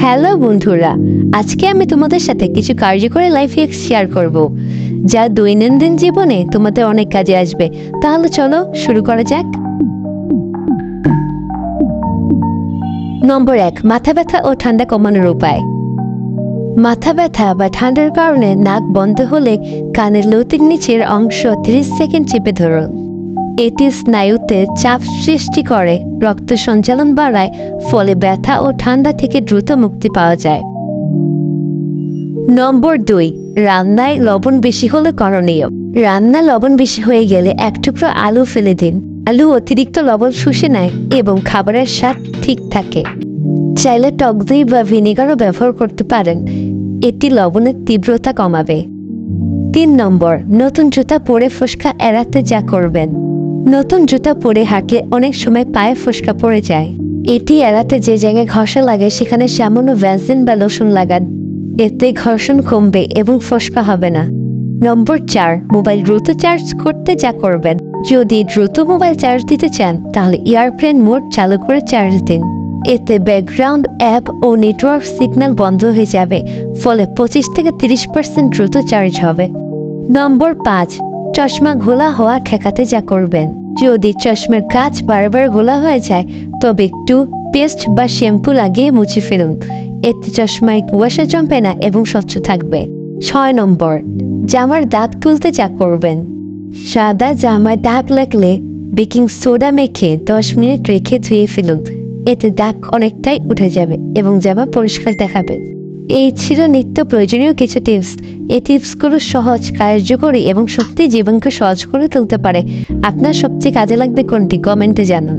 Hello বন্ধুরা, আজকে আমি তোমাদের সাথে কিছু কার্যকরী লাইফ হ্যাকস শেয়ার করব যা দৈনন্দিন জীবনে তোমাদের অনেক কাজে আসবে। তাহলে চলো শুরু করা যাক। নম্বর 1, মাথা ব্যথা ও ঠান্ডা কমানোর উপায়। মাথা ব্যথা বা ঠান্ডার কারণে নাক বন্ধ হলে কানের লতির নিচের অংশ 30 সেকেন্ড চেপে ধরুন। এটি স্নায়ুতে চাপ সৃষ্টি করে, রক্ত সঞ্চালন বাড়ায়, ফলে ব্যথা ও ঠান্ডা থেকে দ্রুত মুক্তি পাওয়া যায়। নম্বর 2, রান্নায় লবণ বেশি হলে করণীয়। রান্না লবণ বেশি হয়ে গেলে এক টুকরো আলু ফেলে দিন। আলু অতিরিক্ত লবণ শুষে নেয় এবং খাবারের স্বাদ ঠিক থাকে। চাইলে টক দই বা ভিনেগারও ব্যবহার করতে পারেন, এটি লবণের তীব্রতা কমাবে। 3 নম্বর, নতুন জুতা পরে ফোস্কা এড়াতে যা করবেন। নতুন জুতা পরে হাঁটলে অনেক সময় পায়ে ফোস্কা পড়ে যায়। এটি এড়াতে যে জায়গায় ঘষা লাগে সেখানে সামান্য ভ্যাসলিন বা লোশন লাগান। এতে ঘর্ষণ কমবে এবং ফোস্কা হবে না। নম্বর 4, মোবাইল দ্রুত চার্জ করতে যা করবেন। যদি দ্রুত মোবাইল চার্জ দিতে চান তাহলে এয়ারপ্লেন মোড চালু করে চার্জ দিন। এতে ব্যাকগ্রাউন্ড অ্যাপ ও নেটওয়ার্ক সিগন্যাল বন্ধ হয়ে যাবে, ফলে 25 থেকে 30% দ্রুত চার্জ হবে। নম্বর 5, চশমা ঘোলা হওয়া ঠেকাতে যা করবেন। যদি চশমার কাঁচ বারবার ঘোলা হয়ে যায় তবে একটু পেস্ট বা শ্যাম্পু লাগিয়ে মুছে ফেলুন। এতে চশমায় কুয়াশা জমবে না এবং স্বচ্ছ থাকবে। 6 নম্বর, জামার দাগ তুলতে যা করবেন। সাদা জামায় দাগ লাগলে বেকিং সোডা মেখে 10 মিনিট রেখে ধুয়ে ফেলুন। এতে দাগ অনেকটাই উঠে যাবে এবং জামা পরিষ্কার দেখাবে। এই ছিল নিত্য প্রয়োজনীয় কিছু টিপস। এই টিপসগুলো সহজ, কার্যকরী এবং সত্যি জীবনকে সহজ করে তুলতে পারে। আপনার সবচেয়ে কাজে লাগবে কোনটি, কমেন্টে জানান।